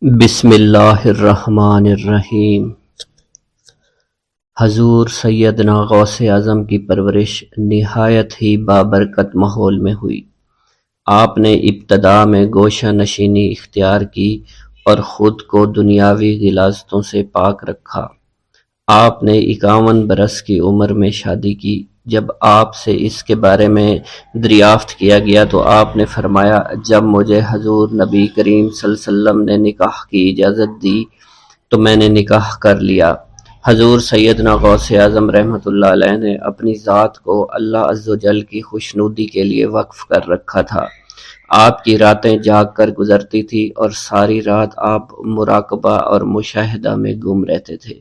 بسم اللہ الرحمن الرحیم۔ حضور سیدنا غوث اعظم کی پرورش نہایت ہی بابرکت ماحول میں ہوئی۔ آپ نے ابتدا میں گوشہ نشینی اختیار کی اور خود کو دنیاوی غلاظتوں سے پاک رکھا۔ آپ نے 51 برس کی عمر میں شادی کی۔ جب آپ سے اس کے بارے میں دریافت کیا گیا تو آپ نے فرمایا، جب مجھے حضور نبی کریم صلی اللہ علیہ وسلم نے نکاح کی اجازت دی تو میں نے نکاح کر لیا۔ حضور سیدنا غوث اعظم رحمۃ اللہ علیہ نے اپنی ذات کو اللہ عز و جل کی خوشنودی کے لیے وقف کر رکھا تھا۔ آپ کی راتیں جاگ کر گزرتی تھی اور ساری رات آپ مراقبہ اور مشاہدہ میں گم رہتے تھے۔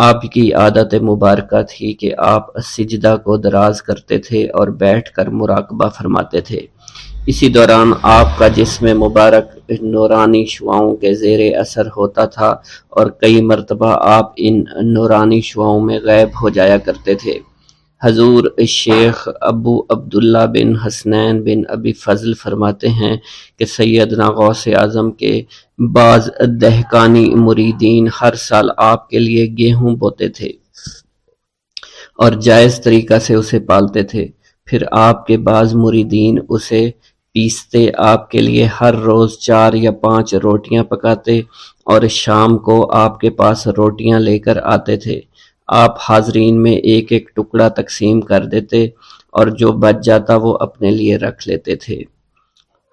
آپ کی عادت مبارکہ تھی کہ آپ سجدہ کو دراز کرتے تھے اور بیٹھ کر مراقبہ فرماتے تھے۔ اسی دوران آپ کا جسم مبارک نورانی شعاؤں کے زیر اثر ہوتا تھا اور کئی مرتبہ آپ ان نورانی شعاؤں میں غائب ہو جایا کرتے تھے۔ حضور شیخ ابو عبداللہ بن حسنین بن ابی فضل فرماتے ہیں کہ سیدنا غوث اعظم کے بعض دہقانی مریدین ہر سال آپ کے لیے گیہوں بوتے تھے اور جائز طریقہ سے اسے پالتے تھے۔ پھر آپ کے بعض مریدین اسے پیستے آپ کے لیے ہر روز 4 یا 5 روٹیاں پکاتے اور شام کو آپ کے پاس روٹیاں لے کر آتے تھے۔ آپ حاضرین میں ایک ایک ٹکڑا تقسیم کر دیتے اور جو بچ جاتا وہ اپنے لیے رکھ لیتے تھے۔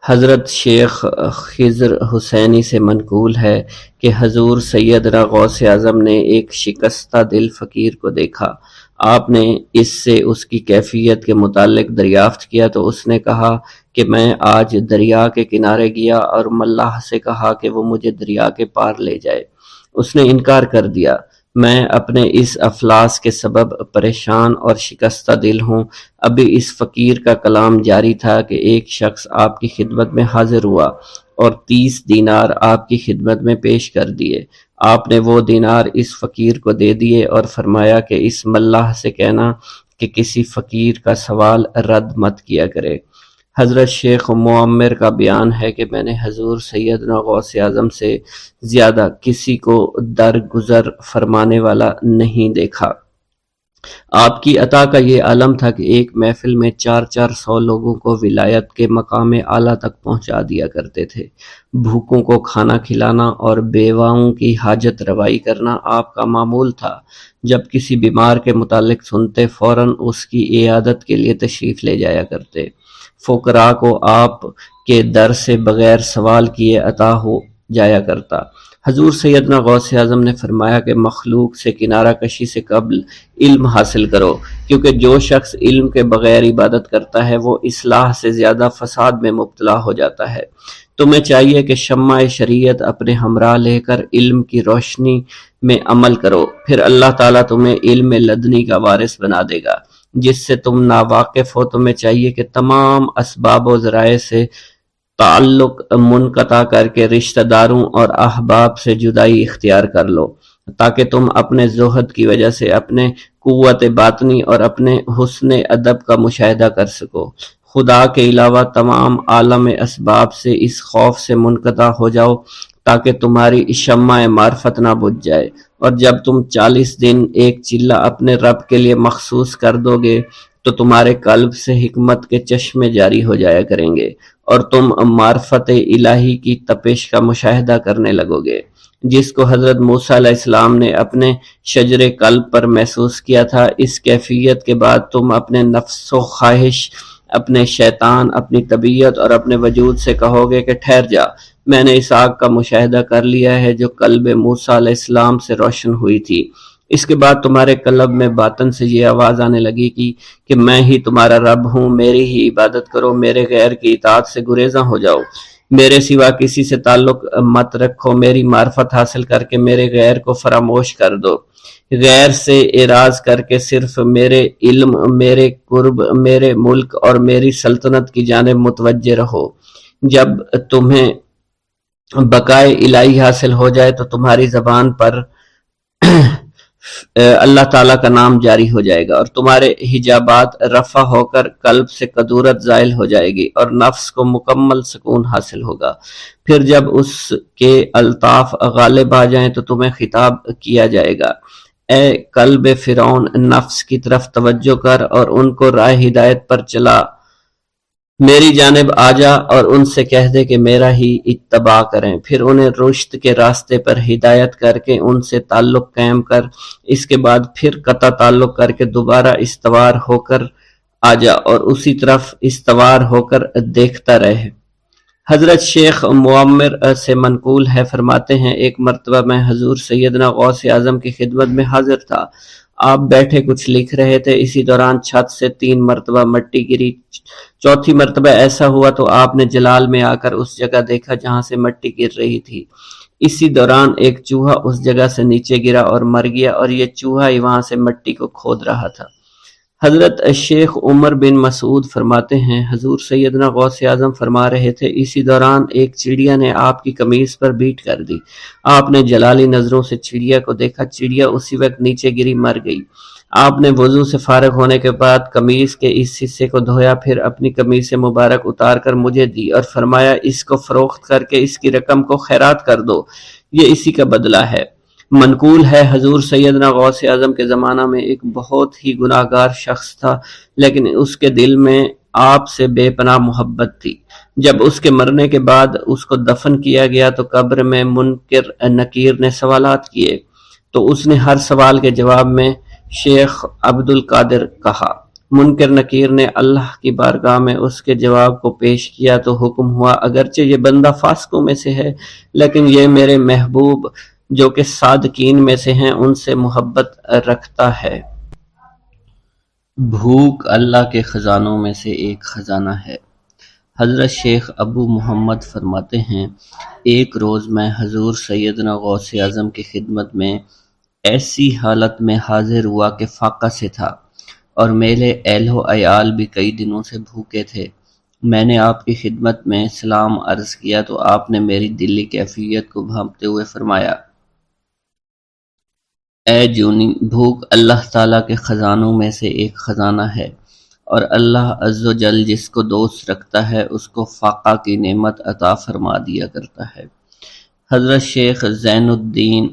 حضرت شیخ خضر حسینی سے منقول ہے کہ حضور سیدنا غوث اعظم نے ایک شکستہ دل فقیر کو دیکھا۔ آپ نے اس سے اس کی کیفیت کے متعلق دریافت کیا تو اس نے کہا کہ میں آج دریا کے کنارے گیا اور ملاح سے کہا کہ وہ مجھے دریا کے پار لے جائے۔ اس نے انکار کر دیا۔ میں اپنے اس افلاس کے سبب پریشان اور شکستہ دل ہوں۔ ابھی اس فقیر کا کلام جاری تھا کہ ایک شخص آپ کی خدمت میں حاضر ہوا اور 30 دینار آپ کی خدمت میں پیش کر دیے۔ آپ نے وہ دینار اس فقیر کو دے دیے اور فرمایا کہ اس ملاح سے کہنا کہ کسی فقیر کا سوال رد مت کیا کرے۔ حضرت شیخ معمر کا بیان ہے کہ میں نے حضور سیدنا غوث اعظم سے زیادہ کسی کو درگزر فرمانے والا نہیں دیکھا۔ آپ کی عطا کا یہ عالم تھا کہ ایک محفل میں 400 لوگوں کو ولایت کے مقام اعلیٰ تک پہنچا دیا کرتے تھے۔ بھوکوں کو کھانا کھلانا اور بیواؤں کی حاجت روائی کرنا آپ کا معمول تھا۔ جب کسی بیمار کے متعلق سنتے فوراً اس کی عیادت کے لیے تشریف لے جایا کرتے۔ فقراء کو آپ کے در سے بغیر سوال کیے عطا ہو جایا کرتا۔ حضور سیدنا غوث اعظم نے فرمایا کہ مخلوق سے کنارہ کشی سے قبل علم حاصل کرو، کیونکہ جو شخص علم کے بغیر عبادت کرتا ہے وہ اصلاح سے زیادہ فساد میں مبتلا ہو جاتا ہے۔ تمہیں چاہیے کہ شمع شریعت اپنے ہمراہ لے کر علم کی روشنی میں عمل کرو، پھر اللہ تعالیٰ تمہیں علم لدنی کا وارث بنا دے گا جس سے تم ناواقف ہو۔ تمہیں چاہیے کہ تمام اسباب و ذرائع سے تعلق منقطع کر کے رشتہ داروں اور احباب سے جدائی اختیار کر لو، تاکہ تم اپنے زہد کی وجہ سے اپنے قوت باطنی اور اپنے حسن ادب کا مشاہدہ کر سکو۔ خدا کے علاوہ تمام عالم اسباب سے اس خوف سے منقطع ہو جاؤ تاکہ تمہاری شمع معرفت نہ بجھ جائے، اور جب تم 40 دن ایک چلہ اپنے رب کے لیے مخصوص کر دو گے تو تمہارے قلب سے حکمت کے چشمے جاری ہو جایا کریں گے اور تم معرفت الہی کی تپش کا مشاہدہ کرنے لگو گے، جس کو حضرت موسیٰ علیہ السلام نے اپنے شجر قلب پر محسوس کیا تھا۔ اس کیفیت کے بعد تم اپنے نفس و خواہش، اپنے شیطان، اپنی طبیعت اور اپنے وجود سے کہو گے کہ ٹھہر جا، میں نے اس آگ کا مشاہدہ کر لیا ہے جو قلب موسیٰ علیہ السلام سے روشن ہوئی تھی۔ اس کے بعد تمہارے قلب میں باطن سے یہ آواز آنے لگی کہ میں ہی تمہارا رب ہوں، میری ہی عبادت کرو، میرے غیر کی اطاعت سے گریزاں ہو جاؤ، میرے سوا کسی سے تعلق مت رکھو، میری معرفت حاصل کر کے میرے غیر کو فراموش کر دو، غیر سے اعراض کر کے صرف میرے علم، میرے قرب، میرے ملک اور میری سلطنت کی جانب متوجہ رہو۔ جب تمہیں بقائے الہی حاصل ہو جائے تو تمہاری زبان پر اللہ تعالیٰ کا نام جاری ہو جائے گا، اور تمہارے حجابات رفع ہو کر قلب سے کدورت زائل ہو جائے گی، اور نفس کو مکمل سکون حاصل ہوگا۔ پھر جب اس کے الطاف غالب آ جائیں تو تمہیں خطاب کیا جائے گا، اے قلب فرعون، نفس کی طرف توجہ کر اور ان کو راہ ہدایت پر چلا، میری جانب آ جا اور ان سے کہہ دے کہ میرا ہی اتباع کریں۔ پھر انہیں رشد کے راستے پر ہدایت کر کے ان سے تعلق قائم کر، اس کے بعد پھر قطع تعلق کر کے دوبارہ استوار ہو کر آ جا اور اسی طرف استوار ہو کر دیکھتا رہے۔ حضرت شیخ معمر سے منقول ہے، فرماتے ہیں ایک مرتبہ میں حضور سیدنا غوث اعظم کی خدمت میں حاضر تھا۔ آپ بیٹھے کچھ لکھ رہے تھے، اسی دوران چھت سے 3 مرتبہ مٹی گری۔ چوتھی مرتبہ ایسا ہوا تو آپ نے جلال میں آ کر اس جگہ دیکھا جہاں سے مٹی گر رہی تھی۔ اسی دوران ایک چوہا اس جگہ سے نیچے گرا اور مر گیا، اور یہ چوہا ہی وہاں سے مٹی کو کھود رہا تھا۔ حضرت شیخ عمر بن مسعود فرماتے ہیں حضور سیدنا غوث اعظم فرما رہے تھے، اسی دوران ایک چڑیا نے آپ کی قمیص پر بیٹ کر دی۔ آپ نے جلالی نظروں سے چڑیا کو دیکھا، چڑیا اسی وقت نیچے گری، مر گئی۔ آپ نے وضو سے فارغ ہونے کے بعد قمیص کے اس حصے کو دھویا، پھر اپنی قمیص مبارک اتار کر مجھے دی اور فرمایا اس کو فروخت کر کے اس کی رقم کو خیرات کر دو، یہ اسی کا بدلہ ہے۔ منقول ہے حضور سیدنا غوث اعظم کے زمانہ میں ایک بہت ہی گناہگار شخص تھا، لیکن اس کے دل میں آپ سے بے پناہ محبت تھی۔ جب اس کے مرنے کے بعد اس کو دفن کیا گیا تو قبر میں منکر نکیر نے سوالات کیے، تو اس نے ہر سوال کے جواب میں شیخ عبد القادر کہا۔ منکر نکیر نے اللہ کی بارگاہ میں اس کے جواب کو پیش کیا تو حکم ہوا اگرچہ یہ بندہ فاسقوں میں سے ہے، لیکن یہ میرے محبوب جو کہ صادقین میں سے ہیں ان سے محبت رکھتا ہے۔ بھوک اللہ کے خزانوں میں سے ایک خزانہ ہے۔ حضرت شیخ ابو محمد فرماتے ہیں ایک روز میں حضور سیدنا غوث اعظم کی خدمت میں ایسی حالت میں حاضر ہوا کہ فاقہ سے تھا، اور میرے اہل و عیال بھی کئی دنوں سے بھوکے تھے۔ میں نے آپ کی خدمت میں سلام عرض کیا تو آپ نے میری دلی کیفیت کو بھانپتے ہوئے فرمایا، اے جونی، بھوک اللہ تعالیٰ کے خزانوں میں سے ایک خزانہ ہے، اور اللہ عز و جل جس کو دوست رکھتا ہے اس کو فاقہ کی نعمت عطا فرما دیا کرتا ہے۔ حضرت شیخ زین الدین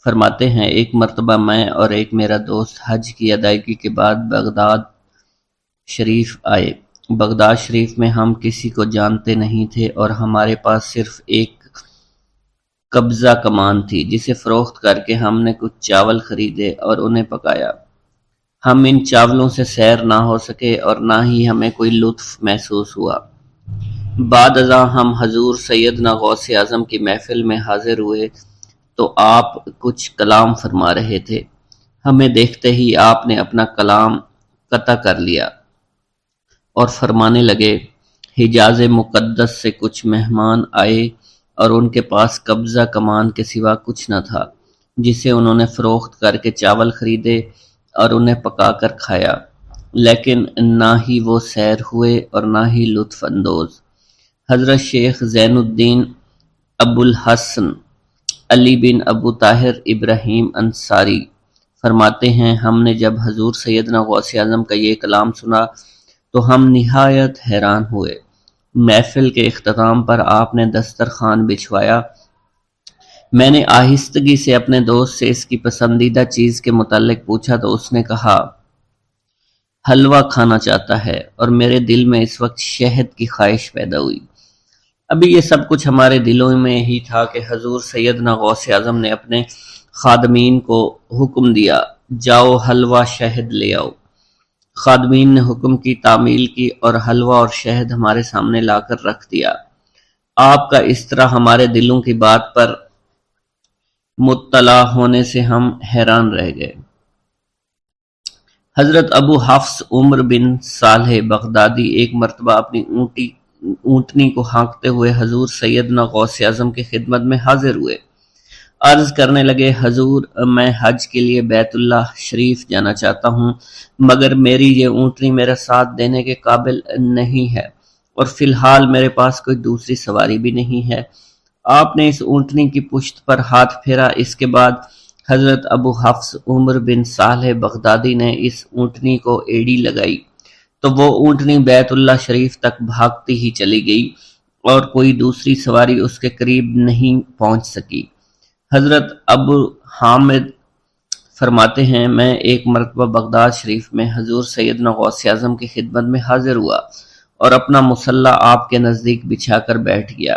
فرماتے ہیں ایک مرتبہ میں اور ایک میرا دوست حج کی ادائیگی کے بعد بغداد شریف آئے۔ بغداد شریف میں ہم کسی کو جانتے نہیں تھے اور ہمارے پاس صرف ایک قبضہ کمان تھی جسے فروخت کر کے ہم نے کچھ چاول خریدے اور انہیں پکایا۔ ہم ان چاولوں سے سیر نہ ہو سکے اور نہ ہی ہمیں کوئی لطف محسوس ہوا۔ بعد ازاں ہم حضور سیدنا غوث اعظم کی محفل میں حاضر ہوئے تو آپ کچھ کلام فرما رہے تھے۔ ہمیں دیکھتے ہی آپ نے اپنا کلام قطع کر لیا اور فرمانے لگے، حجاز مقدس سے کچھ مہمان آئے اور ان کے پاس قبضہ کمان کے سوا کچھ نہ تھا جسے انہوں نے فروخت کر کے چاول خریدے اور انہیں پکا کر کھایا، لیکن نہ ہی وہ سیر ہوئے اور نہ ہی لطف اندوز۔ حضرت شیخ زین الدین ابو الحسن علی بن ابو طاہر ابراہیم انصاری فرماتے ہیں ہم نے جب حضور سیدنا غوث اعظم کا یہ کلام سنا تو ہم نہایت حیران ہوئے۔ محفل کے اختتام پر آپ نے دسترخوان بچھوایا۔ میں نے آہستگی سے اپنے دوست سے اس کی پسندیدہ چیز کے متعلق پوچھا تو اس نے کہا حلوہ کھانا چاہتا ہے، اور میرے دل میں اس وقت شہد کی خواہش پیدا ہوئی۔ ابھی یہ سب کچھ ہمارے دلوں میں ہی تھا کہ حضور سیدنا غوث اعظم نے اپنے خادمین کو حکم دیا، جاؤ حلوہ شہد لے آؤ۔ خادمین نے حکم کی، تعمیل کی اور حلوہ اور شہد ہمارے سامنے لا کر رکھ دیا۔ آپ کا اس طرح ہمارے دلوں کی بات پر مطلع ہونے سے ہم حیران رہ گئے۔ حضرت ابو حفص عمر بن صالح بغدادی ایک مرتبہ اپنی اونٹنی کو ہانکتے ہوئے حضور سیدنا غوث اعظم کی خدمت میں حاضر ہوئے۔ عرض کرنے لگے، حضور میں حج کے لیے بیت اللہ شریف جانا چاہتا ہوں، مگر میری یہ اونٹنی میرا ساتھ دینے کے قابل نہیں ہے اور فی الحال میرے پاس کوئی دوسری سواری بھی نہیں ہے۔ آپ نے اس اونٹنی کی پشت پر ہاتھ پھیرا، اس کے بعد حضرت ابو حفص عمر بن صالح بغدادی نے اس اونٹنی کو ایڑی لگائی تو وہ اونٹنی بیت اللہ شریف تک بھاگتی ہی چلی گئی اور کوئی دوسری سواری اس کے قریب نہیں پہنچ سکی۔ حضرت ابو حامد فرماتے ہیں میں ایک مرتبہ بغداد شریف میں حضور سیدنا غوث اعظم کی خدمت میں حاضر ہوا اور اپنا مصلح آپ کے نزدیک بچھا کر بیٹھ گیا۔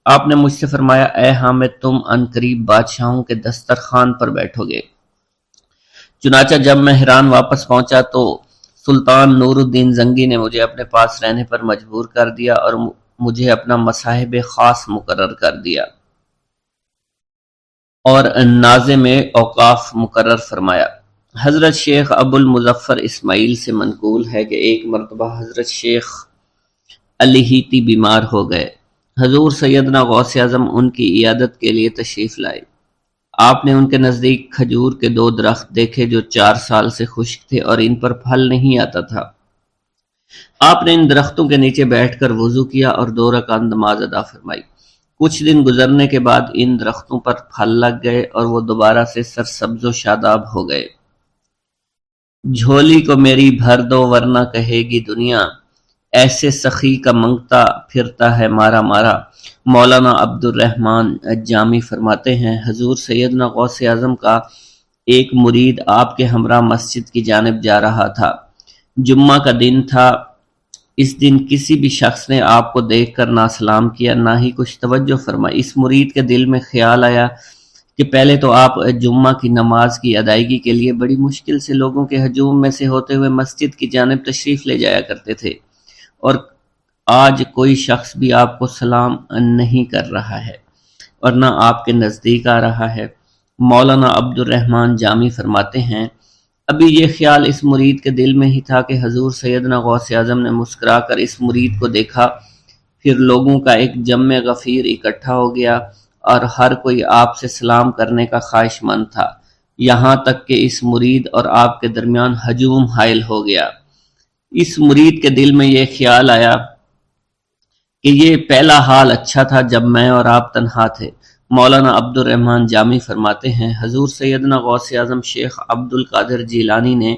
آپ نے مجھ سے فرمایا اے حامد تم عنقریب بادشاہوں کے دسترخوان پر بیٹھو گے۔ چنانچہ جب میں حران واپس پہنچا تو سلطان نور الدین زنگی نے مجھے اپنے پاس رہنے پر مجبور کر دیا اور مجھے اپنا مصاحب خاص مقرر کر دیا اور ناظم اوقاف مقرر فرمایا۔ حضرت شیخ ابو المظفر اسماعیل سے منقول ہے کہ ایک مرتبہ حضرت شیخ الہیتی بیمار ہو گئے۔ حضور سیدنا غوث اعظم ان کی عیادت کے لیے تشریف لائے۔ آپ نے ان کے نزدیک کھجور کے 2 درخت دیکھے جو 4 سال سے خشک تھے اور ان پر پھل نہیں آتا تھا۔ آپ نے ان درختوں کے نیچے بیٹھ کر وضو کیا اور 2 رکعت نماز ادا فرمائی۔ کچھ دن گزرنے کے بعد ان درختوں پر پھل لگ گئے اور وہ دوبارہ سے سرسبز و شاداب ہو گئے۔ جھولی کو میری بھر دو ورنہ کہے گی دنیا، ایسے سخی کا منگتا پھرتا ہے مارا مارا۔ مولانا عبد الرحمن جامی فرماتے ہیں حضور سیدنا غوث اعظم کا ایک مرید آپ کے ہمراہ مسجد کی جانب جا رہا تھا۔ جمعہ کا دن تھا۔ اس دن کسی بھی شخص نے آپ کو دیکھ کر نہ سلام کیا نہ ہی کچھ توجہ فرمائی۔ اس مرید کے دل میں خیال آیا کہ پہلے تو آپ جمعہ کی نماز کی ادائیگی کے لیے بڑی مشکل سے لوگوں کے ہجوم میں سے ہوتے ہوئے مسجد کی جانب تشریف لے جایا کرتے تھے، اور آج کوئی شخص بھی آپ کو سلام نہیں کر رہا ہے اور نہ آپ کے نزدیک آ رہا ہے۔ مولانا عبد الرحمن جامی فرماتے ہیں ابھی یہ خیال اس مرید کے دل میں ہی تھا کہ حضور سیدنا غوث اعظم نے مسکرا کر اس مرید کو دیکھا، پھر لوگوں کا ایک جمع غفیر اکٹھا ہو گیا اور ہر کوئی آپ سے سلام کرنے کا خواہش مند تھا، یہاں تک کہ اس مرید اور آپ کے درمیان ہجوم حائل ہو گیا۔ اس مرید کے دل میں یہ خیال آیا کہ یہ پہلا حال اچھا تھا جب میں اور آپ تنہا تھے۔ مولانا عبد الرحمن جامی فرماتے ہیں حضور سیدنا غوث اعظم شیخ عبد القادر جیلانی نے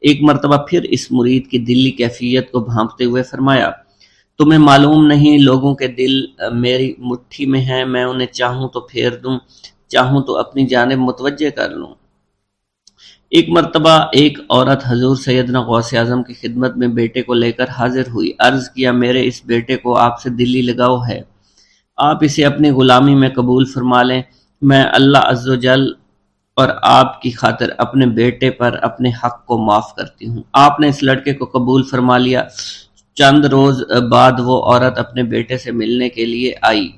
ایک مرتبہ پھر اس مرید کی دلی کیفیت کو بھانپتے ہوئے فرمایا تمہیں معلوم نہیں لوگوں کے دل میری مٹھی میں ہیں، میں انہیں چاہوں تو پھیر دوں، چاہوں تو اپنی جانب متوجہ کر لوں۔ ایک مرتبہ ایک عورت حضور سیدنا غوث اعظم کی خدمت میں بیٹے کو لے کر حاضر ہوئی۔ عرض کیا میرے اس بیٹے کو آپ سے دلی لگاؤ ہے، آپ اسے اپنی غلامی میں قبول فرما لیں، میں اللہ عز و جل اور آپ کی خاطر اپنے بیٹے پر اپنے حق کو معاف کرتی ہوں۔ آپ نے اس لڑکے کو قبول فرما لیا۔ چند روز بعد وہ عورت اپنے بیٹے سے ملنے کے لیے آئی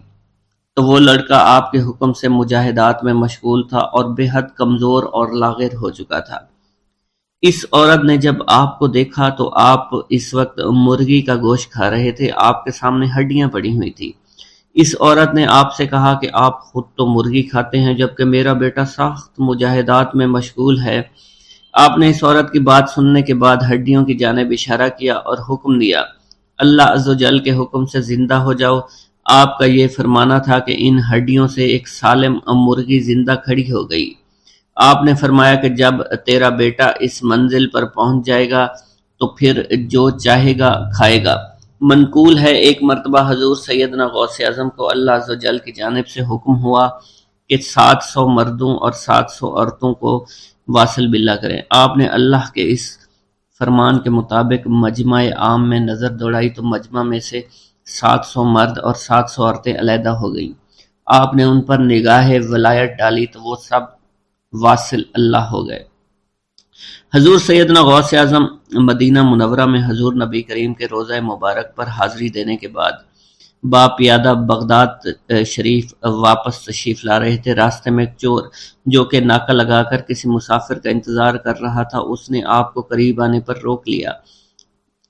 تو وہ لڑکا آپ کے حکم سے مجاہدات میں مشغول تھا اور بے حد کمزور اور لاغر ہو چکا تھا۔ اس عورت نے جب آپ کو دیکھا تو آپ اس وقت مرغی کا گوشت کھا رہے تھے، آپ کے سامنے ہڈیاں پڑی ہوئی تھی۔ اس عورت نے آپ سے کہا کہ آپ خود تو مرغی کھاتے ہیں جبکہ میرا بیٹا سخت مجاہدات میں مشغول ہے۔ آپ نے اس عورت کی بات سننے کے بعد ہڈیوں کی جانب اشارہ کیا اور حکم دیا اللہ عز و جل کے حکم سے زندہ ہو جاؤ۔ آپ کا یہ فرمانا تھا کہ ان ہڈیوں سے ایک سالم مرغی زندہ کھڑی ہو گئی۔ آپ نے فرمایا کہ جب تیرا بیٹا اس منزل پر پہنچ جائے گا تو پھر جو چاہے گا کھائے گا۔ منقول ہے ایک مرتبہ حضور سیدنا غوث اعظم کو اللہ عز و جل کی جانب سے حکم ہوا کہ 700 مردوں اور 700 عورتوں کو واصل باللہ کریں۔ آپ نے اللہ کے اس فرمان کے مطابق مجمع عام میں نظر دوڑائی تو مجمع میں سے 700 مرد اور 700 عورتیں علیحدہ ہو گئیں۔ آپ نے ان پر نگاہ ولایت ڈالی تو وہ سب واصل اللہ ہو گئے۔ حضور سیدنا غوث اعظم مدینہ منورہ میں حضور نبی کریم کے روضہ مبارک پر حاضری دینے کے بعد با پیادہ بغداد شریف واپس تشریف لا رہے تھے۔ راستے میں ایک چور جو کہ ناکہ لگا کر کسی مسافر کا انتظار کر رہا تھا، اس نے آپ کو قریب آنے پر روک لیا۔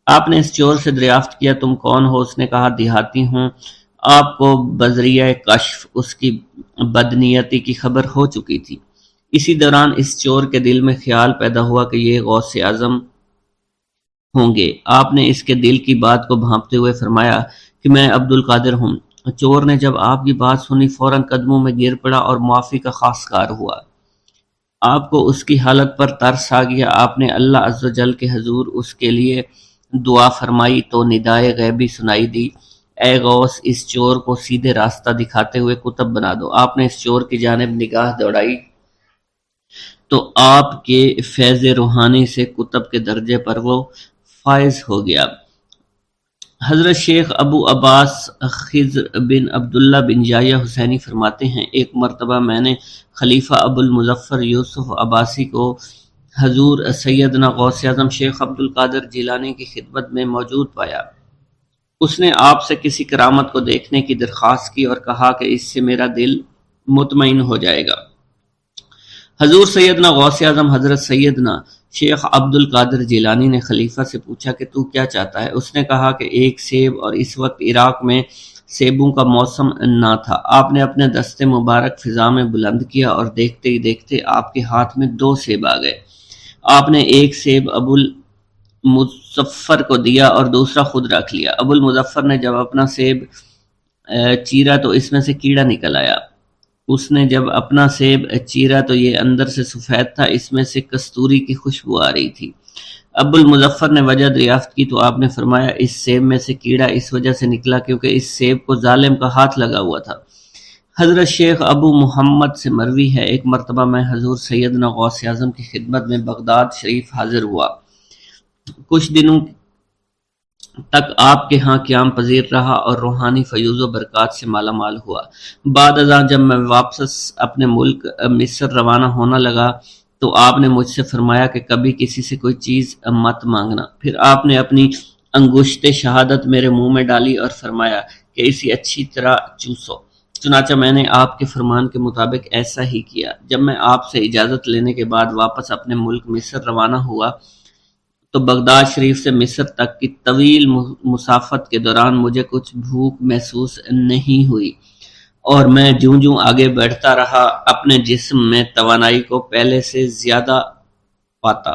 آپ نے اس چور سے دریافت کیا تم کون ہو؟ اس نے کہا دیہاتی ہوں۔ آپ کو بذریعہ کشف اس کی بدنیتی کی خبر ہو چکی تھی۔ اسی دوران اس چور کے دل میں خیال پیدا ہوا کہ یہ غوث اعظم ہوں گے۔ آپ نے اس کے دل کی بات کو بھانپتے ہوئے فرمایا کہ میں عبد القادر ہوں۔ چور نے جب آپ کی بات سنی فوراً قدموں میں گر پڑا اور معافی کا خواستگار ہوا۔ آپ کو اس کی حالت پر ترس آ گیا، آپ نے اللہ عز و جل کے حضور اس کے لیے دعا فرمائی تو ندائے غیبی سنائی دی، اے غوث اس چور کو سیدھے راستہ دکھاتے ہوئے قطب بنا دو۔ آپ نے اس چور کی جانب نگاہ دوڑائی تو آپ کے فیض روحانی سے قطب کے درجے پر وہ فائز ہو گیا۔ حضرت شیخ ابو عباس خضر بن عبداللہ بن جایہ حسینی فرماتے ہیں، ایک مرتبہ میں نے خلیفہ ابو المظفر یوسف عباسی کو حضور سیدنا غوث اعظم شیخ عبد القادر جیلانی کی خدمت میں موجود پایا۔ اس نے آپ سے کسی کرامت کو دیکھنے کی درخواست کی اور کہا کہ اس سے میرا دل مطمئن ہو جائے گا۔ حضور سیدنا غوث اعظم حضرت سیدنا شیخ عبد القادر جیلانی نے خلیفہ سے پوچھا کہ تو کیا چاہتا ہے؟ اس نے کہا کہ ایک سیب، اور اس وقت عراق میں سیبوں کا موسم نہ تھا۔ آپ نے اپنے دست مبارک فضا میں بلند کیا اور دیکھتے ہی دیکھتے آپ کے ہاتھ میں 2 سیب آ گئے۔ آپ نے ایک سیب ابو المظفر کو دیا اور دوسرا خود رکھ لیا۔ ابو المظفر نے جب اپنا سیب چیرا تو اس میں سے کیڑا نکل آیا۔ اس نے جب اپنا سیب چیرا تو یہ اندر سے سفید تھا، اس میں سے کستوری کی خوشبو آ رہی تھی۔ ابو المظفر نے وجہ دریافت کی تو آپ نے فرمایا اس سیب میں سے کیڑا اس وجہ سے نکلا کیونکہ اس سیب کو ظالم کا ہاتھ لگا ہوا تھا۔ حضرت شیخ ابو محمد سے مروی ہے، ایک مرتبہ میں حضور سیدنا غوث اعظم کی خدمت میں بغداد شریف حاضر ہوا۔ کچھ دنوں تک آپ کے ہاں قیام پذیر رہا اور روحانی فیوز و برکات سے مالا مال ہوا۔ بعد ازاں جب میں واپس اپنے ملک مصر روانہ ہونا لگا تو آپ نے مجھ سے فرمایا کہ کبھی کسی سے کوئی چیز مت مانگنا۔ پھر آپ نے اپنی انگشت شہادت میرے منہ میں ڈالی اور فرمایا کہ اسے اچھی طرح چوسو۔ چنانچہ میں نے آپ کے فرمان کے مطابق ایسا ہی کیا۔ جب میں آپ سے اجازت لینے کے بعد واپس اپنے ملک مصر روانہ ہوا تو بغداد شریف سے مصر تک کی طویل مسافت کے دوران مجھے کچھ بھوک محسوس نہیں ہوئی، اور میں جوں جوں آگے بڑھتا رہا اپنے جسم میں توانائی کو پہلے سے زیادہ پاتا۔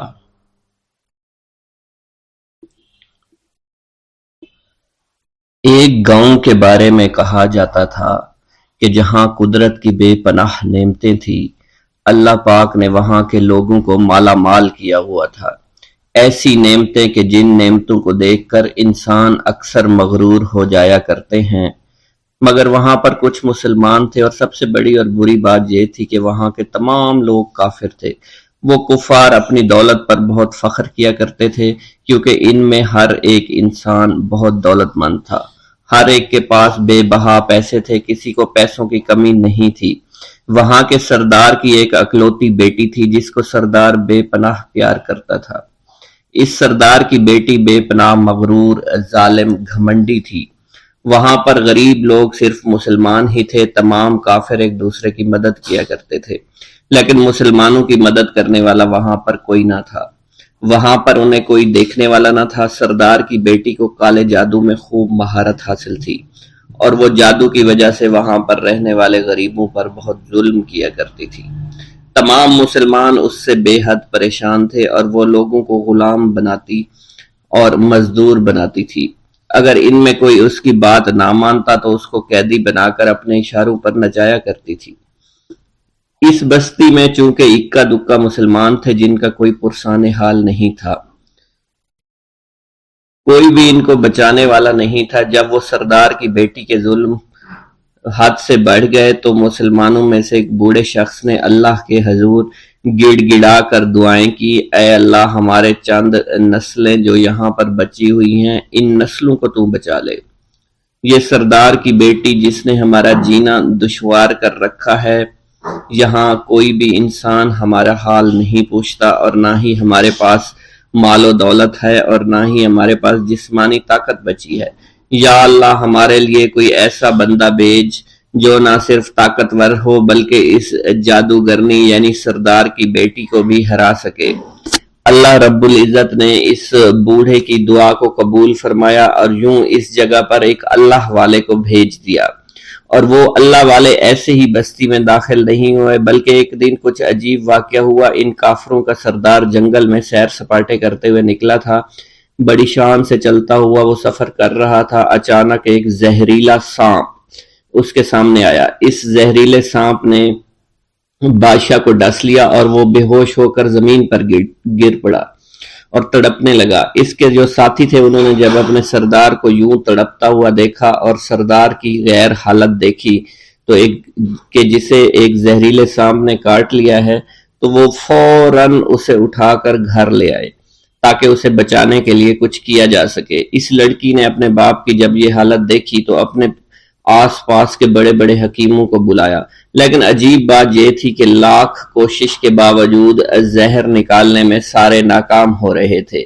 ایک گاؤں کے بارے میں کہا جاتا تھا کہ جہاں قدرت کی بے پناہ نعمتیں تھیں، اللہ پاک نے وہاں کے لوگوں کو مالا مال کیا ہوا تھا۔ ایسی نعمتیں کہ جن نعمتوں کو دیکھ کر انسان اکثر مغرور ہو جایا کرتے ہیں، مگر وہاں پر کچھ مسلمان تھے، اور سب سے بڑی اور بری بات یہ تھی کہ وہاں کے تمام لوگ کافر تھے۔ وہ کفار اپنی دولت پر بہت فخر کیا کرتے تھے کیونکہ ان میں ہر ایک انسان بہت دولت مند تھا، ہر ایک کے پاس بے بہا پیسے تھے، کسی کو پیسوں کی کمی نہیں تھی۔ وہاں کے سردار کی ایک اکلوتی بیٹی تھی جس کو سردار بے پناہ پیار کرتا تھا۔ اس سردار کی بیٹی بے پناہ مغرور، ظالم، گھمنڈی تھی۔ وہاں پر غریب لوگ صرف مسلمان ہی تھے، تمام کافر ایک دوسرے کی مدد کیا کرتے تھے، لیکن مسلمانوں کی مدد کرنے والا وہاں پر کوئی نہ تھا۔ وہاں پر انہیں کوئی دیکھنے والا نہ تھا۔ سردار کی بیٹی کو کالے جادو میں خوب مہارت حاصل تھی، اور وہ جادو کی وجہ سے وہاں پر رہنے والے غریبوں پر بہت ظلم کیا کرتی تھی۔ تمام مسلمان اس سے بے حد پریشان تھے اور وہ لوگوں کو غلام بناتی اور مزدور بناتی تھی۔ اگر ان میں کوئی اس کی بات نہ مانتا تو اس کو قیدی بنا کر اپنے اشاروں پر نچایا کرتی تھی۔ اس بستی میں چونکہ اکا دکا مسلمان تھے جن کا کوئی پرسان حال نہیں تھا، کوئی بھی ان کو بچانے والا نہیں تھا۔ جب وہ سردار کی بیٹی کے ظلم حد سے بڑھ گئے تو مسلمانوں میں سے ایک بوڑھے شخص نے اللہ کے حضور گڑ گڑا کر دعائیں کی، اے اللہ ہمارے چند نسلیں جو یہاں پر بچی ہوئی ہیں، ان نسلوں کو تو بچا لے۔ یہ سردار کی بیٹی جس نے ہمارا جینا دشوار کر رکھا ہے، یہاں کوئی بھی انسان ہمارا حال نہیں پوچھتا، اور نہ ہی ہمارے پاس مال و دولت ہے، اور نہ ہی ہمارے پاس جسمانی طاقت بچی ہے۔ یا اللہ ہمارے لیے کوئی ایسا بندہ بھیج جو نہ صرف طاقتور ہو بلکہ اس جادوگرنی یعنی سردار کی بیٹی کو بھی ہرا سکے۔ اللہ رب العزت نے اس بوڑھے کی دعا کو قبول فرمایا اور یوں اس جگہ پر ایک اللہ والے کو بھیج دیا، اور وہ اللہ والے ایسے ہی بستی میں داخل نہیں ہوئے بلکہ ایک دن کچھ عجیب واقعہ ہوا۔ ان کافروں کا سردار جنگل میں سیر سپاٹے کرتے ہوئے نکلا تھا، بڑی شان سے چلتا ہوا وہ سفر کر رہا تھا۔ اچانک ایک زہریلا سانپ اس کے سامنے آیا۔ اس زہریلے سانپ نے بادشاہ کو ڈس لیا اور وہ بے ہوش ہو کر زمین پر گر پڑا اور تڑپنے لگا۔ اس کے جو ساتھی تھے انہوں نے جب اپنے سردار کو یوں تڑپتا ہوا دیکھا اور سردار کی غیر حالت دیکھی تو کہ جسے ایک زہریلے سانپ نے کاٹ لیا ہے، تو وہ فوراً اسے اٹھا کر گھر لے آئے تاکہ اسے بچانے کے لیے کچھ کیا جا سکے۔ اس لڑکی نے اپنے باپ کی جب یہ حالت دیکھی تو اپنے آس پاس کے بڑے بڑے حکیموں کو بلایا، لیکن عجیب بات یہ تھی کہ لاکھ کوشش کے باوجود زہر نکالنے میں سارے ناکام ہو رہے تھے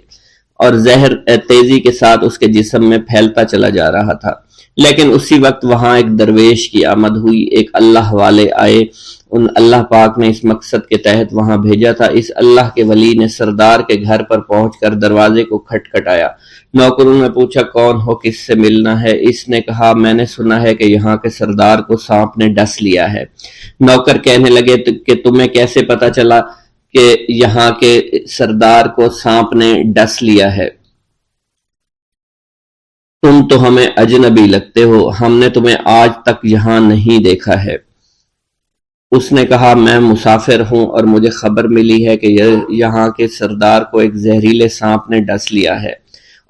اور زہر تیزی کے ساتھ اس کے جسم میں پھیلتا چلا جا رہا تھا۔ لیکن اسی وقت وہاں ایک درویش کی آمد ہوئی، ایک اللہ والے آئے، ان اللہ پاک نے اس مقصد کے تحت وہاں بھیجا تھا۔ اس اللہ کے ولی نے سردار کے گھر پر پہنچ کر دروازے کو کھٹکھٹایا۔ نوکروں نے پوچھا کون ہو، کس سے ملنا ہے؟ اس نے کہا میں نے سنا ہے کہ یہاں کے سردار کو سانپ نے ڈس لیا ہے۔ نوکر کہنے لگے کہ تمہیں کیسے پتا چلا کہ یہاں کے سردار کو سانپ نے ڈس لیا ہے؟ تم تو ہمیں اجنبی لگتے ہو، ہم نے تمہیں آج تک یہاں نہیں دیکھا ہے۔ اس نے کہا میں مسافر ہوں اور مجھے خبر ملی ہے کہ یہاں کے سردار کو ایک زہریلے سانپ نے ڈس لیا ہے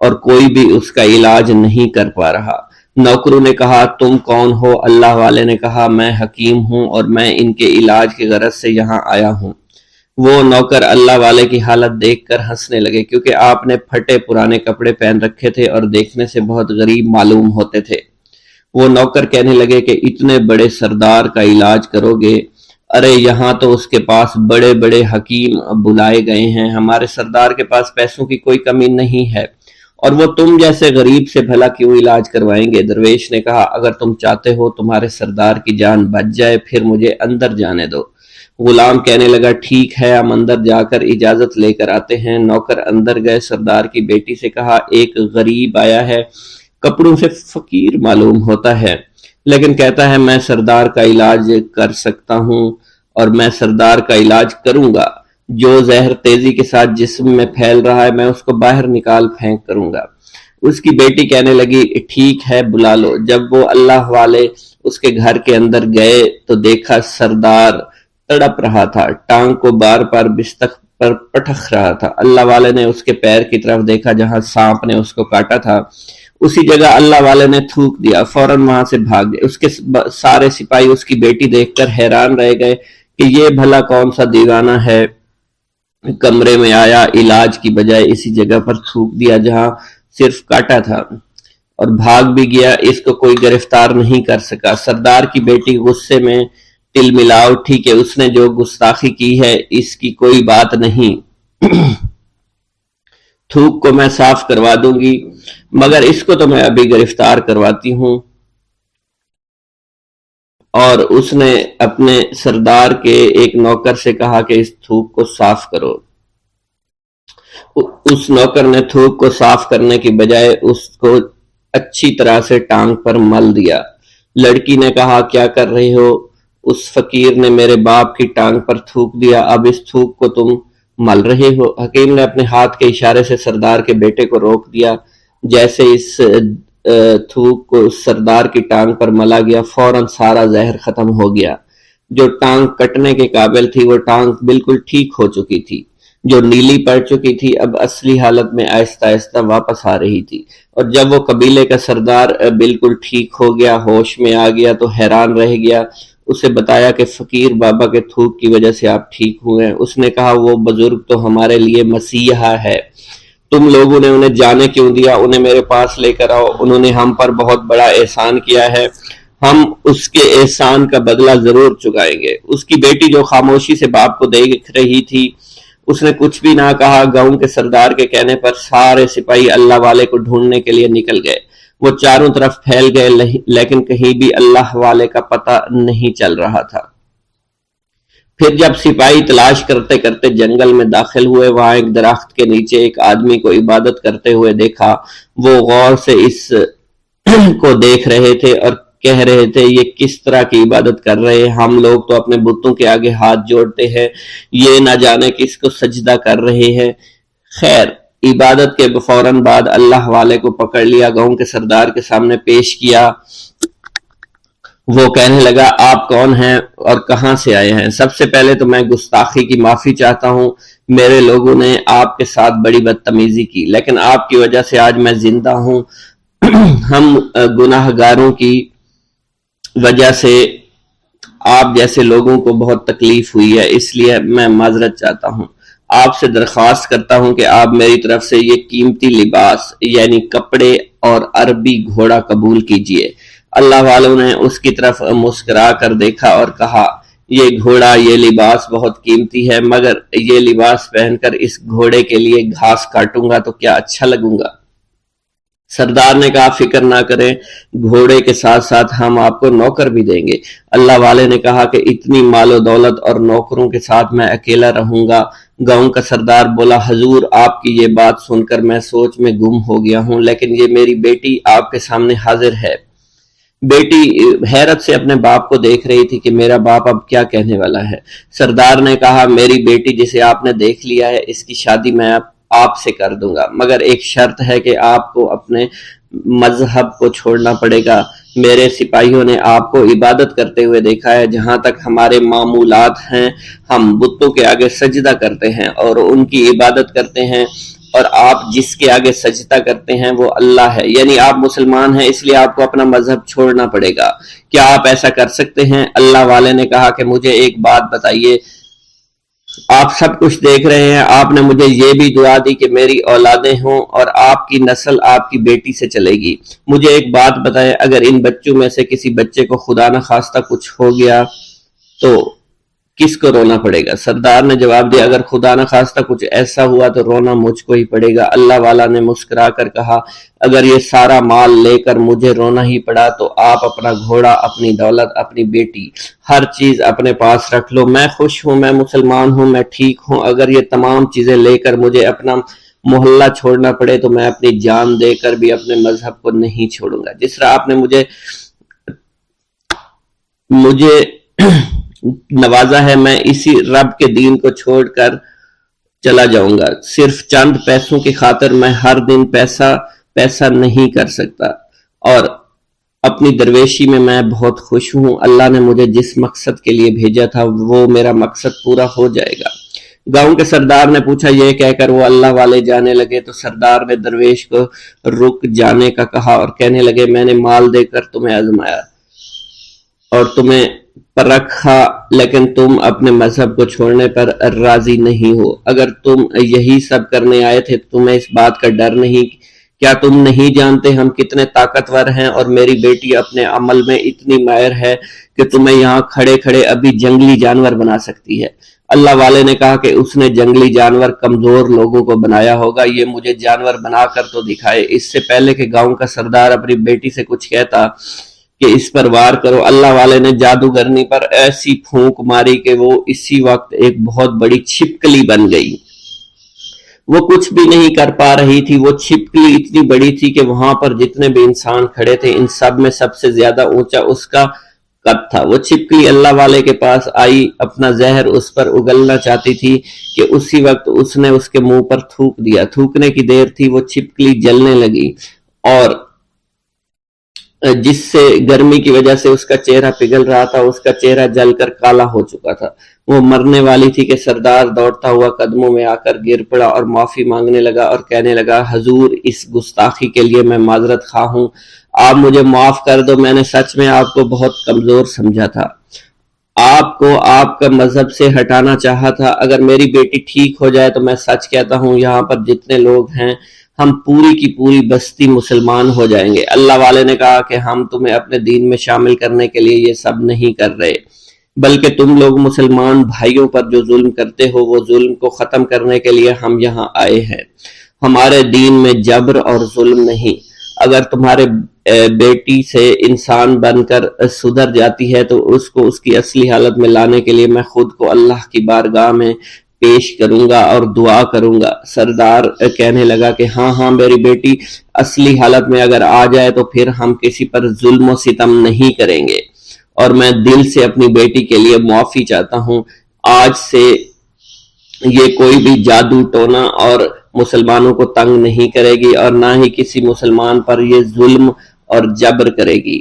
اور کوئی بھی اس کا علاج نہیں کر پا رہا۔ نوکروں نے کہا تم کون ہو؟ اللہ والے نے کہا میں حکیم ہوں اور میں ان کے علاج کی غرض سے یہاں آیا ہوں۔ وہ نوکر اللہ والے کی حالت دیکھ کر ہنسنے لگے، کیونکہ آپ نے پھٹے پرانے کپڑے پہن رکھے تھے اور دیکھنے سے بہت غریب معلوم ہوتے تھے۔ وہ نوکر کہنے لگے کہ اتنے بڑے سردار کا علاج کرو گے؟ ارے یہاں تو اس کے پاس بڑے بڑے حکیم بلائے گئے ہیں، ہمارے سردار کے پاس پیسوں کی کوئی کمی نہیں ہے، اور وہ تم جیسے غریب سے بھلا کیوں علاج کروائیں گے؟ درویش نے کہا اگر تم چاہتے ہو تمہارے سردار کی جان بچ جائے پھر مجھے اندر جانے دو۔ غلام کہنے لگا ٹھیک ہے ہم اندر جا کر اجازت لے کر آتے ہیں۔ نوکر اندر گئے، سردار کی بیٹی سے کہا ایک غریب آیا ہے، کپڑوں سے فقیر معلوم ہوتا ہے لیکن کہتا ہے میں سردار کا علاج کر سکتا ہوں اور میں سردار کا علاج کروں گا۔ جو زہر تیزی کے ساتھ جسم میں پھیل رہا ہے میں اس کو باہر نکال پھینک کروں گا۔ اس کی بیٹی کہنے لگی ٹھیک ہے بلا لو۔ جب وہ اللہ والے اس کے گھر کے اندر گئے تو دیکھا سردار تڑپ رہا تھا، ٹانگ کو بار بار بستر پر پٹخ رہا تھا۔ اللہ والے نے اس کے پیر کی طرف دیکھا جہاں سانپ نے اس کو کاٹا تھا، اسی جگہ اللہ والے نے تھوک دیا، فوراً وہاں سے بھاگ گئے۔ اس کے سارے سپاہی اس کی بیٹی دیکھ کر حیران رہ گئے کہ یہ بھلا کون سا دیوانہ ہے، کمرے میں آیا، علاج کی بجائے اسی جگہ پر تھوک دیا جہاں صرف کاٹا تھا، اور بھاگ بھی گیا، اس کو کوئی گرفتار نہیں کر سکا۔ سردار کی بیٹی غصے میں تل ملا اٹھی کہ اس نے جو گستاخی کی ہے اس کی کوئی بات نہیں، تھوک کو میں صاف کروا دوں گی، مگر اس کو تو میں ابھی گرفتار کرواتی ہوں۔ اور اس نے اپنے سردار کے ایک نوکر سے کہا کہ اس تھوک کو صاف کرو۔ اس نوکر نے تھوک کو صاف کرنے کی بجائے اس کو اچھی طرح سے ٹانگ پر مل دیا۔ لڑکی نے کہا کیا کر رہے ہو؟ اس فقیر نے میرے باپ کی ٹانگ پر تھوک دیا، اب اس تھوک کو تم مل رہے ہو؟ حکیم نے اپنے ہاتھ کے اشارے سے سردار کے بیٹے کو روک دیا۔ جیسے اس تھوک کو سردار کی ٹانگ پر ملا گیا فوراً سارا زہر ختم ہو گیا۔ جو ٹانگ کٹنے کے قابل تھی وہ ٹانگ بالکل ٹھیک ہو چکی تھی، جو نیلی پڑ چکی تھی اب اصلی حالت میں آہستہ آہستہ واپس آ رہی تھی، اور جب وہ قبیلے کا سردار بالکل ٹھیک ہو گیا، ہوش میں آ گیا تو حیران رہ گیا۔ اسے بتایا کہ فقیر بابا کے تھوک کی وجہ سے آپ ٹھیک ہوئے ہیں۔ اس نے کہا وہ بزرگ تو ہمارے لیے مسیحا ہے، تم لوگوں نے انہیں جانے کیوں دیا؟ انہیں میرے پاس لے کر آؤ، انہوں نے ہم پر بہت بڑا احسان کیا ہے، ہم اس کے احسان کا بدلہ ضرور چکائیں گے۔ اس کی بیٹی جو خاموشی سے باپ کو دیکھ رہی تھی اس نے کچھ بھی نہ کہا۔ گاؤں کے سردار کے کہنے پر سارے سپاہی اللہ والے کو ڈھونڈنے کے لیے نکل گئے۔ وہ چاروں طرف پھیل گئے لیکن کہیں بھی اللہ والے کا پتہ نہیں چل رہا تھا۔ پھر جب سپاہی تلاش کرتے کرتے جنگل میں داخل ہوئے، وہاں ایک درخت کے نیچے ایک آدمی کو عبادت کرتے ہوئے دیکھا۔ وہ غور سے اس کو دیکھ رہے تھے اور کہہ رہے تھے یہ کس طرح کی عبادت کر رہے ہیں؟ ہم لوگ تو اپنے بتوں کے آگے ہاتھ جوڑتے ہیں، یہ نہ جانے کس کو سجدہ کر رہے ہیں۔ خیر، عبادت کے فوراً بعد اللہ والے کو پکڑ لیا، گاؤں کے سردار کے سامنے پیش کیا وہ کہنے لگا آپ کون ہیں اور کہاں سے آئے ہیں؟ سب سے پہلے تو میں گستاخی کی معافی چاہتا ہوں، میرے لوگوں نے آپ کے ساتھ بڑی بدتمیزی کی، لیکن آپ کی وجہ سے آج میں زندہ ہوں۔ ہم گناہ گاروں کی وجہ سے آپ جیسے لوگوں کو بہت تکلیف ہوئی ہے، اس لیے میں معذرت چاہتا ہوں۔ آپ سے درخواست کرتا ہوں کہ آپ میری طرف سے یہ قیمتی لباس یعنی کپڑے اور عربی گھوڑا قبول کیجئے۔ اللہ والوں نے اس کی طرف مسکرا کر دیکھا اور کہا یہ گھوڑا، یہ لباس بہت قیمتی ہے، مگر یہ لباس پہن کر اس گھوڑے کے لیے گھاس کاٹوں گا تو کیا اچھا لگوں گا؟ سردار نے کہا فکر نہ کریں، گھوڑے کے ساتھ ساتھ ہم آپ کو نوکر بھی دیں گے۔ اللہ والے نے کہا کہ اتنی مال و دولت اور نوکروں کے ساتھ میں اکیلا رہوں گا؟ گاؤں کا سردار بولا حضور آپ کی یہ بات سن کر میں سوچ میں گم ہو گیا ہوں، لیکن یہ میری بیٹی آپ کے سامنے حاضر ہے۔ بیٹی حیرت سے اپنے باپ کو دیکھ رہی تھی کہ میرا باپ اب کیا کہنے والا ہے۔ سردار نے کہا میری بیٹی جسے آپ نے دیکھ لیا ہے، اس کی شادی میں آپ سے کر دوں گا، مگر ایک شرط ہے کہ آپ کو اپنے مذہب کو چھوڑنا پڑے گا۔ میرے سپاہیوں نے آپ کو عبادت کرتے ہوئے دیکھا ہے، جہاں تک ہمارے معمولات ہیں ہم بتوں کے آگے سجدہ کرتے ہیں اور ان کی عبادت کرتے ہیں، اور آپ جس کے آگے سجدہ کرتے ہیں وہ اللہ ہے، یعنی آپ مسلمان ہیں، اس لیے آپ کو اپنا مذہب چھوڑنا پڑے گا۔ کیا آپ ایسا کر سکتے ہیں؟ اللہ والے نے کہا کہ مجھے ایک بات بتائیے، آپ سب کچھ دیکھ رہے ہیں، آپ نے مجھے یہ بھی دعا دی کہ میری اولادیں ہوں اور آپ کی نسل آپ کی بیٹی سے چلے گی۔ مجھے ایک بات بتائیں، اگر ان بچوں میں سے کسی بچے کو خدا نہ خواستہ کچھ ہو گیا تو کس کو رونا پڑے گا؟ سردار نے جواب دیا اگر خدا نہ خواستہ کچھ ایسا ہوا تو رونا مجھ کو ہی پڑے گا۔ اللہ والا نے مسکرا کر کہا اگر یہ سارا مال لے کر مجھے رونا ہی پڑا تو آپ اپنا گھوڑا، اپنی دولت، اپنی بیٹی، ہر چیز اپنے پاس رکھ لو۔ میں خوش ہوں، میں مسلمان ہوں، میں ٹھیک ہوں۔ اگر یہ تمام چیزیں لے کر مجھے اپنا محلہ چھوڑنا پڑے تو میں اپنی جان دے کر بھی اپنے مذہب کو نہیں چھوڑوں گا۔ جس طرح آپ نے مجھے نوازا ہے، میں اسی رب کے دین کو چھوڑ کر چلا جاؤں گا۔ صرف چند پیسوں کی خاطر میں ہر دن پیسہ نہیں کر سکتا، اور اپنی درویشی میں بہت خوش ہوں۔ اللہ نے مجھے جس مقصد کے لیے بھیجا تھا وہ میرا مقصد پورا ہو جائے گا۔ گاؤں کے سردار نے پوچھا، یہ کہہ کر وہ اللہ والے جانے لگے تو سردار نے درویش کو رک جانے کا کہا اور کہنے لگے میں نے مال دے کر تمہیں آزمایا اور تمہیں پرکھا، لیکن تم اپنے مذہب کو چھوڑنے پر راضی نہیں ہو۔ اگر تم یہی سب کرنے آئے تھے تو تمہیں اس بات کا ڈر نہیں؟ کیا تم نہیں جانتے ہم کتنے طاقتور ہیں، اور میری بیٹی اپنے عمل میں اتنی ماہر ہے کہ تمہیں یہاں کھڑے کھڑے ابھی جنگلی جانور بنا سکتی ہے۔ اللہ والے نے کہا کہ اس نے جنگلی جانور کمزور لوگوں کو بنایا ہوگا، یہ مجھے جانور بنا کر تو دکھائے۔ اس سے پہلے کہ گاؤں کا سردار اپنی بیٹی سے کچھ کہتا کہ اس پر وار کرو، اللہ والے نے جادوگرنی پر ایسی پھونک ماری کہ وہ اسی وقت ایک بہت بڑی چھپکلی بن گئی۔ وہ کچھ بھی نہیں کر پا رہی تھی، وہ چھپکلی اتنی بڑی تھی کہ وہاں پر جتنے بھی انسان کھڑے تھے ان سب میں سب سے زیادہ اونچا اس کا قد تھا۔ وہ چھپکلی اللہ والے کے پاس آئی، اپنا زہر اس پر اگلنا چاہتی تھی کہ اسی وقت اس نے اس کے منہ پر تھوک دیا۔ تھوکنے کی دیر تھی، وہ چھپکلی جلنے لگی اور جس سے گرمی کی وجہ سے اس کا چہرہ پگھل رہا تھا، اس کا چہرہ جل کر کالا ہو چکا تھا۔ وہ مرنے والی تھی کہ سردار دوڑتا ہوا قدموں میں آ کر گر پڑا اور معافی مانگنے لگا اور کہنے لگا حضور اس گستاخی کے لیے میں معذرت خواہ ہوں، آپ مجھے معاف کر دو، میں نے سچ میں آپ کو بہت کمزور سمجھا تھا، آپ کو آپ کا مذہب سے ہٹانا چاہا تھا۔ اگر میری بیٹی ٹھیک ہو جائے تو میں سچ کہتا ہوں یہاں پر جتنے لوگ ہیں ہم پوری کی پوری بستی مسلمان ہو جائیں گے۔ اللہ والے نے کہا کہ ہم تمہیں اپنے دین میں شامل کرنے کے لیے یہ سب نہیں کر رہے، بلکہ تم لوگ مسلمان بھائیوں پر جو ظلم کرتے ہو وہ ظلم کو ختم کرنے کے لیے ہم یہاں آئے ہیں۔ ہمارے دین میں جبر اور ظلم نہیں۔ اگر تمہارے بیٹی سے انسان بن کر سدھر جاتی ہے تو اس کو اس کی اصلی حالت میں لانے کے لیے میں خود کو اللہ کی بارگاہ میں پیش کروں گا اور دعا کروں گا۔ سردار کہنے لگا کہ ہاں میری بیٹی اصلی حالت میں اگر آ جائے تو پھر ہم کسی پر ظلم و ستم نہیں کریں گے، اور میں دل سے اپنی بیٹی کے لیے معافی چاہتا ہوں۔ آج سے یہ کوئی بھی جادو ٹونا اور مسلمانوں کو تنگ نہیں کرے گی اور نہ ہی کسی مسلمان پر یہ ظلم اور جبر کرے گی۔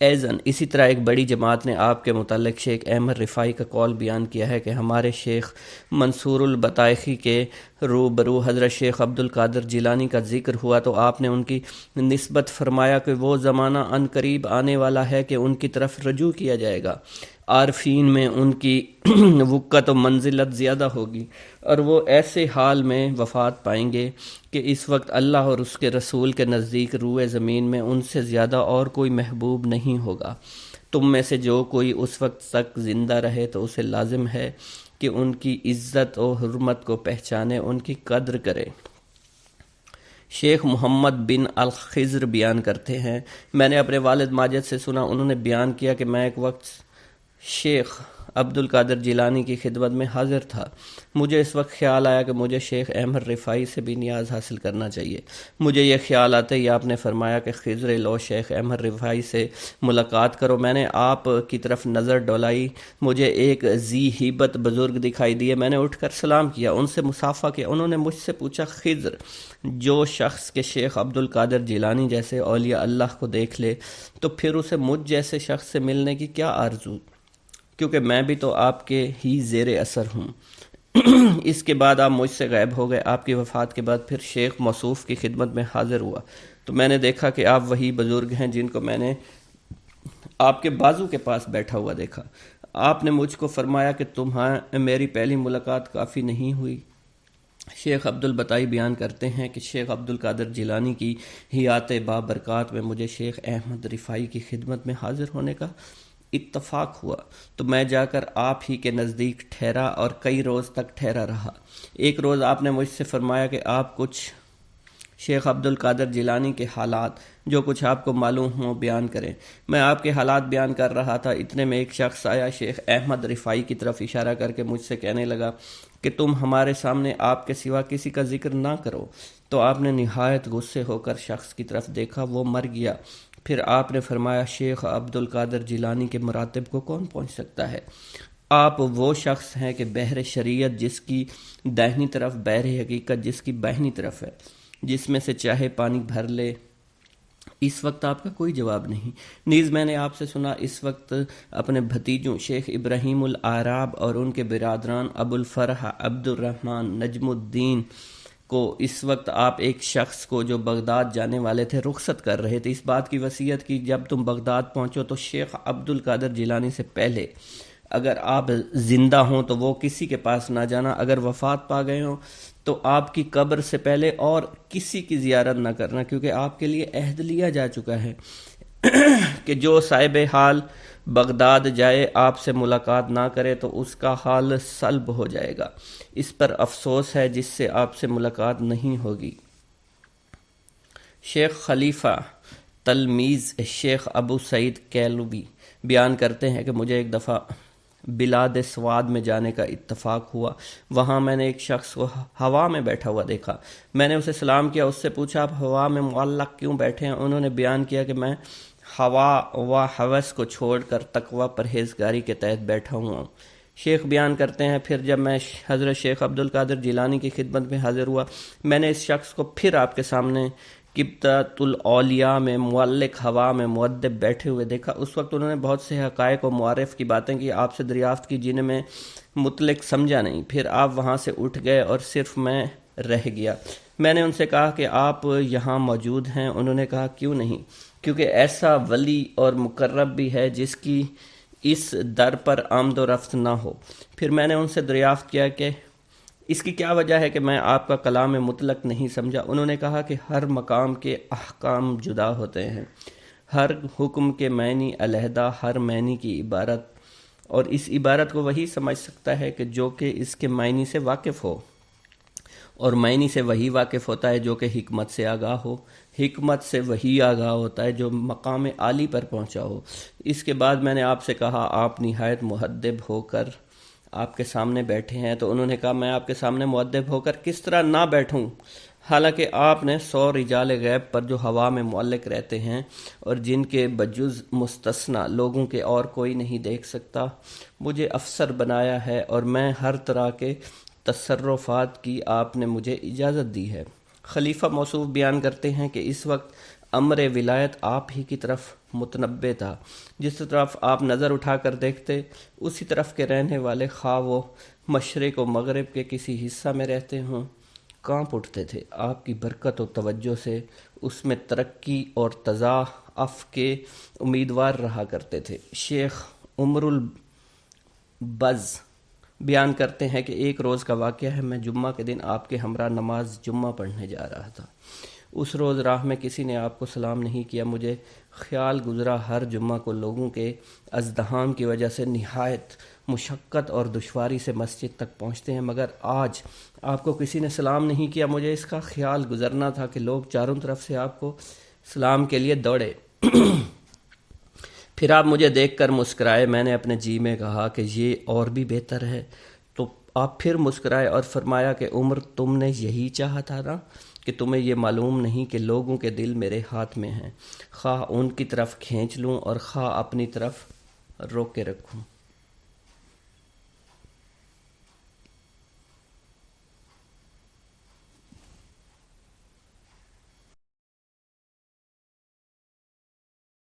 ایزن اسی طرح ایک بڑی جماعت نے آپ کے متعلق شیخ احمد رفاعی کا قول بیان کیا ہے کہ ہمارے شیخ منصور البطائخی کے روبرو حضرت شیخ عبد القادر جیلانی کا ذکر ہوا تو آپ نے ان کی نسبت فرمایا کہ وہ زمانہ عن قریب آنے والا ہے کہ ان کی طرف رجوع کیا جائے گا، عارفین میں ان کی وقت و منزلت زیادہ ہوگی اور وہ ایسے حال میں وفات پائیں گے کہ اس وقت اللہ اور اس کے رسول کے نزدیک روئے زمین میں ان سے زیادہ اور کوئی محبوب نہیں ہوگا۔ تم میں سے جو کوئی اس وقت تک زندہ رہے تو اسے لازم ہے کہ ان کی عزت و حرمت کو پہچانے، ان کی قدر کرے۔ شیخ محمد بن الخضر بیان کرتے ہیں، میں نے اپنے والد ماجد سے سنا، انہوں نے بیان کیا کہ میں ایک وقت شیخ عبد القادر جیلانی کی خدمت میں حاضر تھا۔ مجھے اس وقت خیال آیا کہ مجھے شیخ احمد رفاعی سے بھی نیاز حاصل کرنا چاہیے۔ مجھے یہ خیال آتے ہی آپ نے فرمایا کہ خضر لو، شیخ احمد رفاعی سے ملاقات کرو۔ میں نے آپ کی طرف نظر ڈولائی، مجھے ایک ذی ہیبت بزرگ دکھائی دیے۔ میں نے اٹھ کر سلام کیا، ان سے مصافحہ کیا۔ انہوں نے مجھ سے پوچھا، خضر، جو شخص کے شیخ عبد القادر جیلانی جیسے اولیاء اللہ کو دیکھ لے تو پھر اسے مجھ جیسے شخص سے ملنے کی کیا آرزو، کیونکہ میں بھی تو آپ کے ہی زیر اثر ہوں۔ اس کے بعد آپ مجھ سے غائب ہو گئے۔ آپ کی وفات کے بعد پھر شیخ موصوف کی خدمت میں حاضر ہوا تو میں نے دیکھا کہ آپ وہی بزرگ ہیں جن کو میں نے آپ کے بازو کے پاس بیٹھا ہوا دیکھا۔ آپ نے مجھ کو فرمایا کہ تمہیں میری پہلی ملاقات کافی نہیں ہوئی۔ شیخ عبد البطائی بیان کرتے ہیں کہ شیخ عبد القادر جیلانی کی حیات بابرکات میں مجھے شیخ احمد رفاعی کی خدمت میں حاضر ہونے کا اتفاق ہوا تو میں جا کر آپ ہی کے نزدیک ٹھہرا اور کئی روز تک ٹھہرا رہا۔ ایک روز آپ نے مجھ سے فرمایا کہ آپ کچھ شیخ عبد القادر جیلانی کے حالات جو کچھ آپ کو معلوم ہوں بیان کریں۔ میں آپ کے حالات بیان کر رہا تھا، اتنے میں ایک شخص آیا، شیخ احمد رفاعی کی طرف اشارہ کر کے مجھ سے کہنے لگا کہ تم ہمارے سامنے آپ کے سوا کسی کا ذکر نہ کرو۔ تو آپ نے نہایت غصے ہو کر شخص کی طرف دیکھا، وہ مر گیا۔ پھر آپ نے فرمایا، شیخ عبد القادر جیلانی کے مراتب کو کون پہنچ سکتا ہے؟ آپ وہ شخص ہیں کہ بحر شریعت جس کی داہنی طرف، بحر حقیقت جس کی بائنی طرف ہے، جس میں سے چاہے پانی بھر لے۔ اس وقت آپ کا کوئی جواب نہیں۔ نیز میں نے آپ سے سنا اس وقت اپنے بھتیجوں شیخ ابراہیم العراب اور ان کے برادران ابو الفرح عبد الرحمن نجم الدین کو اس وقت آپ ایک شخص کو جو بغداد جانے والے تھے رخصت کر رہے تھے۔ اس بات کی وصیت کی جب تم بغداد پہنچو تو شیخ عبد القادر جیلانی سے پہلے اگر آپ زندہ ہوں تو وہ کسی کے پاس نہ جانا، اگر وفات پا گئے ہوں تو آپ کی قبر سے پہلے اور کسی کی زیارت نہ کرنا، کیونکہ آپ کے لیے عہد لیا جا چکا ہے کہ جو صاحب حال بغداد جائے آپ سے ملاقات نہ کرے تو اس کا حال سلب ہو جائے گا۔ اس پر افسوس ہے جس سے آپ سے ملاقات نہیں ہوگی۔ شیخ خلیفہ تلمیذ شیخ ابو سعید کیلوبی بیان کرتے ہیں کہ مجھے ایک دفعہ بلاد سواد میں جانے کا اتفاق ہوا۔ وہاں میں نے ایک شخص کو ہوا میں بیٹھا ہوا دیکھا۔ میں نے اسے سلام کیا، اس سے پوچھا آپ ہوا میں معلق کیوں بیٹھے ہیں؟ انہوں نے بیان کیا کہ میں ہوا و ہوس کو چھوڑ کر تقوی پرہیزگاری کے تحت بیٹھا ہوا ہوں۔ شیخ بیان کرتے ہیں پھر جب میں حضرت شیخ عبد القادر جیلانی کی خدمت میں حاضر ہوا، میں نے اس شخص کو پھر آپ کے سامنے قبطۃ الاولیاء میں معلق ہوا میں مؤدب بیٹھے ہوئے دیکھا۔ اس وقت انہوں نے بہت سے حقائق و معارف کی باتیں کی، آپ سے دریافت کی جنہیں میں مطلق سمجھا نہیں۔ پھر آپ وہاں سے اٹھ گئے اور صرف میں رہ گیا۔ میں نے ان سے کہا کہ آپ یہاں موجود ہیں؟ انہوں نے کہا کیوں نہیں، کیونکہ ایسا ولی اور مقرب بھی ہے جس کی اس در پر آمد و رفت نہ ہو۔ پھر میں نے ان سے دریافت کیا کہ اس کی کیا وجہ ہے کہ میں آپ کا کلام مطلق نہیں سمجھا؟ انہوں نے کہا کہ ہر مقام کے احکام جدا ہوتے ہیں، ہر حکم کے معنی علیحدہ، ہر معنی کی عبارت، اور اس عبارت کو وہی سمجھ سکتا ہے کہ جو کہ اس کے معنی سے واقف ہو، اور معنی سے وہی واقف ہوتا ہے جو کہ حکمت سے آگاہ ہو، حکمت سے وہی آگاہ ہوتا ہے جو مقام عالی پر پہنچا ہو۔ اس کے بعد میں نے آپ سے کہا آپ نہایت مؤدب ہو کر آپ کے سامنے بیٹھے ہیں، تو انہوں نے کہا میں آپ کے سامنے مؤدب ہو کر کس طرح نہ بیٹھوں، حالانکہ آپ نے 100 رجال غیب پر جو ہوا میں معلق رہتے ہیں اور جن کے بجز مستثنیٰ لوگوں کے اور کوئی نہیں دیکھ سکتا، مجھے افسر بنایا ہے اور میں ہر طرح کے تصرفات کی آپ نے مجھے اجازت دی ہے۔ خلیفہ موصوف بیان کرتے ہیں کہ اس وقت امر ولایت آپ ہی کی طرف متنبع تھا۔ جس طرف آپ نظر اٹھا کر دیکھتے اسی طرف کے رہنے والے، خواہ وہ مشرق و مغرب کے کسی حصہ میں رہتے ہوں، کانپ اٹھتے تھے۔ آپ کی برکت و توجہ سے اس میں ترقی اور تضاعف کے امیدوار رہا کرتے تھے۔ شیخ عمر البز بیان کرتے ہیں کہ ایک روز کا واقعہ ہے، میں جمعہ کے دن آپ کے ہمراہ نماز جمعہ پڑھنے جا رہا تھا۔ اس روز راہ میں کسی نے آپ کو سلام نہیں کیا۔ مجھے خیال گزرا ہر جمعہ کو لوگوں کے ازدحام کی وجہ سے نہایت مشقت اور دشواری سے مسجد تک پہنچتے ہیں، مگر آج آپ کو کسی نے سلام نہیں کیا۔ مجھے اس کا خیال گزرنا تھا کہ لوگ چاروں طرف سے آپ کو سلام کے لیے دوڑے۔ پھر آپ مجھے دیکھ کر مسکرائے۔ میں نے اپنے جی میں کہا کہ یہ اور بھی بہتر ہے، تو آپ پھر مسکرائے اور فرمایا کہ عمر، تم نے یہی چاہا تھا نا، کہ تمہیں یہ معلوم نہیں کہ لوگوں کے دل میرے ہاتھ میں ہیں، خواہ ان کی طرف کھینچ لوں اور خواہ اپنی طرف روک کے رکھوں۔